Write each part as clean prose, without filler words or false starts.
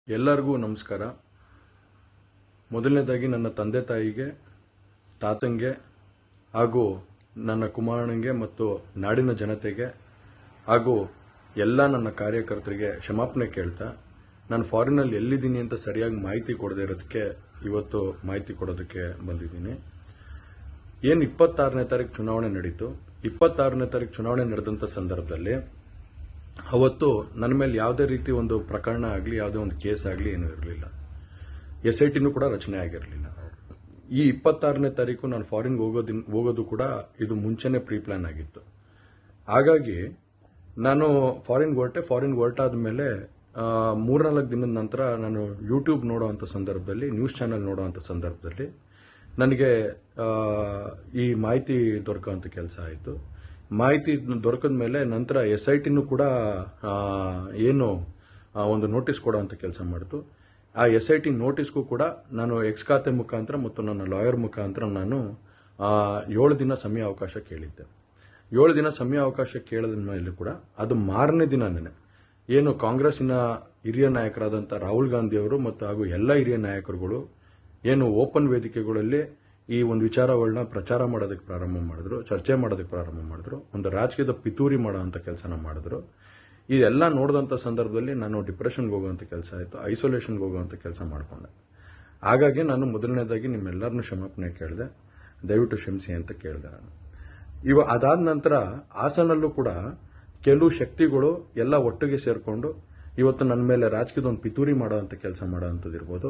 ಎಲ್ಲರಿಗೂ ನಮಸ್ಕಾರ. ಮೊದಲನೇದಾಗಿ ನನ್ನ ತಂದೆ ತಾಯಿಗೆ, ತಾತಂಗೆ ಹಾಗೂ ನನ್ನ ಕುಮಾರನಿಗೆ ಮತ್ತು ನಾಡಿನ ಜನತೆಗೆ ಹಾಗೂ ಎಲ್ಲ ನನ್ನ ಕಾರ್ಯಕರ್ತರಿಗೆ ಕ್ಷಮಾಪಣೆ ಕೇಳ್ತಾ, ನಾನು ಫಾರಿನಲ್ಲಿ ಎಲ್ಲಿದ್ದೀನಿ ಅಂತ ಸರಿಯಾಗಿ ಮಾಹಿತಿ ಕೊಡದೇ ಇರೋದಕ್ಕೆ ಇವತ್ತು ಮಾಹಿತಿ ಕೊಡೋದಕ್ಕೆ ಬಂದಿದ್ದೀನಿ. ಏನು 26ನೇ ತಾರೀಕು ಚುನಾವಣೆ ನಡೀತು. 26ನೇ ತಾರೀಕು ಚುನಾವಣೆ ನಡೆದಂಥ ಸಂದರ್ಭದಲ್ಲಿ ಅವತ್ತು ನನ್ನ ಮೇಲೆ ಯಾವುದೇ ರೀತಿ ಒಂದು ಪ್ರಕರಣ ಆಗಲಿ, ಯಾವುದೇ ಒಂದು ಕೇಸ್ ಆಗಲಿ ಏನೂ ಇರಲಿಲ್ಲ. SITನೂ ಕೂಡ ರಚನೆ ಆಗಿರಲಿಲ್ಲ. ಈ 26ನೇ ತಾರೀಕು ನಾನು ಫಾರಿನ್ಗೆ ಹೋಗೋದು ಕೂಡ ಇದು ಮುಂಚೆನೇ ಪ್ರೀ ಪ್ಲಾನ್ ಆಗಿತ್ತು. ಹಾಗಾಗಿ ನಾನು ಫಾರಿನ್ಗೆ ಹೊರಟಾದ ಮೇಲೆ 3-4 ದಿನದ ನಂತರ ನಾನು ಯೂಟ್ಯೂಬ್ ನೋಡೋವಂಥ ಸಂದರ್ಭದಲ್ಲಿ, ನ್ಯೂಸ್ ಚಾನೆಲ್ ನೋಡೋವಂಥ ಸಂದರ್ಭದಲ್ಲಿ ನನಗೆ ಈ ಮಾಹಿತಿ ದೊರಕುವಂಥ ಕೆಲಸ ಆಯಿತು. ಮಾಹಿತಿ ದೊರಕಿದ ಮೇಲೆ ನಂತರ SITನೂ ಕೂಡ ಏನು ಒಂದು ನೋಟಿಸ್ ಕೊಡೋವಂಥ ಕೆಲಸ ಮಾಡಿತು. ಆ SIT ನೋಟಿಸ್ಗೂ ಕೂಡ ನಾನು ಎಕ್ಸ್ ಖಾತೆ ಮುಖಾಂತರ ಮತ್ತು ನನ್ನ ಲಾಯರ್ ಮುಖಾಂತರ ನಾನು 7 ದಿನ ಸಮಯ ಅವಕಾಶ ಕೇಳಿದ್ದೆ. 7 ದಿನ ಸಮಯ ಅವಕಾಶ ಕೇಳಿದ ಮೇಲೆ ಕೂಡ ಅದು ಮಾರನೇ ದಿನನೇ ಏನು ಕಾಂಗ್ರೆಸ್ಸಿನ ಹಿರಿಯ ನಾಯಕರಾದಂಥ ರಾಹುಲ್ ಗಾಂಧಿ ಅವರು ಮತ್ತು ಹಾಗೂ ಎಲ್ಲ ಹಿರಿಯ ನಾಯಕರುಗಳು ಏನು ಓಪನ್ ವೇದಿಕೆಗಳಲ್ಲಿ ಈ ಒಂದು ವಿಚಾರಗಳನ್ನ ಪ್ರಚಾರ ಮಾಡೋದಕ್ಕೆ ಪ್ರಾರಂಭ ಮಾಡಿದ್ರು, ಚರ್ಚೆ ಮಾಡೋದಕ್ಕೆ ಪ್ರಾರಂಭ ಮಾಡಿದ್ರು, ಒಂದು ರಾಜಕೀಯದ ಪಿತೂರಿ ಮಾಡೋವಂಥ ಕೆಲಸನ ಮಾಡಿದ್ರು. ಇದೆಲ್ಲ ನೋಡಿದಂಥ ಸಂದರ್ಭದಲ್ಲಿ ನಾನು ಡಿಪ್ರೆಷನ್ಗೆ ಹೋಗುವಂಥ ಕೆಲಸ ಆಯಿತು, ಐಸೋಲೇಷನ್ಗೆ ಹೋಗುವಂಥ ಕೆಲಸ ಮಾಡಿಕೊಂಡೆ. ಹಾಗಾಗಿ ನಾನು ಮೊದಲನೇದಾಗಿ ನಿಮ್ಮೆಲ್ಲರನ್ನೂ ಕ್ಷಮಾಪಣೆ ಕೇಳಿದೆ, ದಯವಿಟ್ಟು ಕ್ಷಮಿಸಿ ಅಂತ ಕೇಳಿದೆ ನಾನು. ಅದಾದ ನಂತರ ಹಾಸನಲ್ಲೂ ಕೂಡ ಕೆಲವು ಶಕ್ತಿಗಳು ಎಲ್ಲ ಒಟ್ಟಿಗೆ ಸೇರಿಕೊಂಡು ಇವತ್ತು ನನ್ನ ಮೇಲೆ ರಾಜಕೀಯದ ಒಂದು ಪಿತೂರಿ ಮಾಡೋವಂಥ ಕೆಲಸ ಮಾಡೋವಂಥದ್ದು ಇರ್ಬೋದು.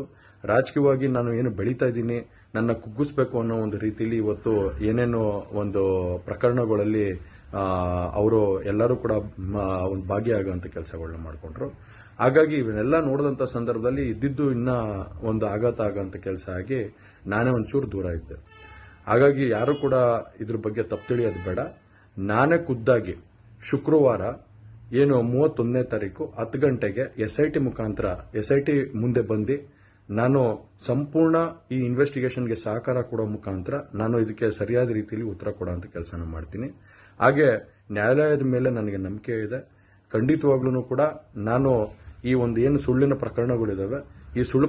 ರಾಜಕೀಯವಾಗಿ ನಾನು ಏನು ಬೆಳೀತಾ ಇದ್ದೀನಿ, ನನ್ನ ಕುಗ್ಗಿಸ್ಬೇಕು ಅನ್ನೋ ಒಂದು ರೀತಿಯಲ್ಲಿ ಇವತ್ತು ಏನೇನೋ ಒಂದು ಪ್ರಕರಣಗಳಲ್ಲಿ ಅವರು ಎಲ್ಲರೂ ಕೂಡ ಒಂದು ಭಾಗಿಯಾಗುವಂಥ ಕೆಲಸಗಳನ್ನ ಮಾಡಿಕೊಂಡ್ರು. ಹಾಗಾಗಿ ಇವನ್ನೆಲ್ಲ ನೋಡಿದಂಥ ಸಂದರ್ಭದಲ್ಲಿ ಇದ್ದಿದ್ದು ಇನ್ನೂ ಒಂದು ಆಘಾತ ಆಗೋಂಥ ಕೆಲಸ ಆಗಿ ನಾನೇ ಒಂಚೂರು ದೂರ ಇದ್ದೆ. ಹಾಗಾಗಿ ಯಾರು ಕೂಡ ಇದ್ರ ಬಗ್ಗೆ ತಪ್ಪು ತಿಳಿಯೋದು ಬೇಡ. ನಾನೇ ಖುದ್ದಾಗಿ ಶುಕ್ರವಾರ ಏನು 31ನೇ ತಾರೀಕು 10 ಗಂಟೆಗೆ SIT ಮುಖಾಂತರ SIT ಮುಂದೆ ಬಂದು ನಾನು ಸಂಪೂರ್ಣ ಈ ಇನ್ವೆಸ್ಟಿಗೇಷನ್ಗೆ ಸಹಕಾರ ಕೊಡೋ ಮುಖಾಂತರ ನಾನು ಇದಕ್ಕೆ ಸರಿಯಾದ ರೀತಿಯಲ್ಲಿ ಉತ್ತರ ಕೊಡೋಂಥ ಕೆಲಸನ ಮಾಡ್ತೀನಿ. ಹಾಗೆ ನ್ಯಾಯಾಲಯದ ಮೇಲೆ ನನಗೆ ನಂಬಿಕೆ ಇದೆ. ಖಂಡಿತವಾಗ್ಲೂ ಕೂಡ ನಾನು ಈ ಒಂದು ಏನು ಸುಳ್ಳಿನ ಪ್ರಕರಣಗಳಿದಾವೆ, ಈ ಸುಳ್ಳು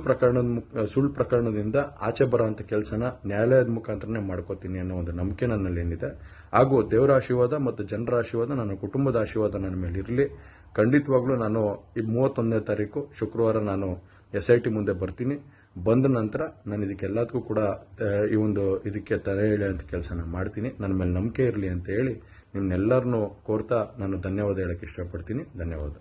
ಪ್ರಕರಣದಿಂದ ಆಚೆ ಬರೋಂಥ ಕೆಲಸನ ನ್ಯಾಯಾಲಯದ ಮುಖಾಂತರನೇ ಮಾಡ್ಕೋತೀನಿ ಅನ್ನೋ ಒಂದು ನಂಬಿಕೆ ನನ್ನಲ್ಲಿ ಏನಿದೆ. ಹಾಗೂ ದೇವರ ಆಶೀರ್ವಾದ ಮತ್ತು ಜನರ ಆಶೀರ್ವಾದ, ನನ್ನ ಕುಟುಂಬದ ಆಶೀರ್ವಾದ ನನ್ನ ಮೇಲೆ ಇರಲಿ. ಖಂಡಿತವಾಗ್ಲೂ ನಾನು ಈ 31ನೇ ತಾರೀಕು ಶುಕ್ರವಾರ ನಾನು SIT ಮುಂದೆ ಬರ್ತೀನಿ. ಬಂದ ನಂತರ ನಾನು ಇದಕ್ಕೆಲ್ಲದಕ್ಕೂ ಕೂಡ ಇದಕ್ಕೆ ತಲೆ ಎಳೆಯುವಂಥ ಕೆಲಸನ ಮಾಡ್ತೀನಿ. ನನ್ನ ಮೇಲೆ ನಂಬಿಕೆ ಇರಲಿ ಅಂತ ಹೇಳಿ ನಿಮ್ನೆಲ್ಲರನ್ನೂ ಕೋರ್ತಾ ನಾನು ಧನ್ಯವಾದ ಹೇಳಕ್ಕೆ ಇಷ್ಟಪಡ್ತೀನಿ. ಧನ್ಯವಾದ.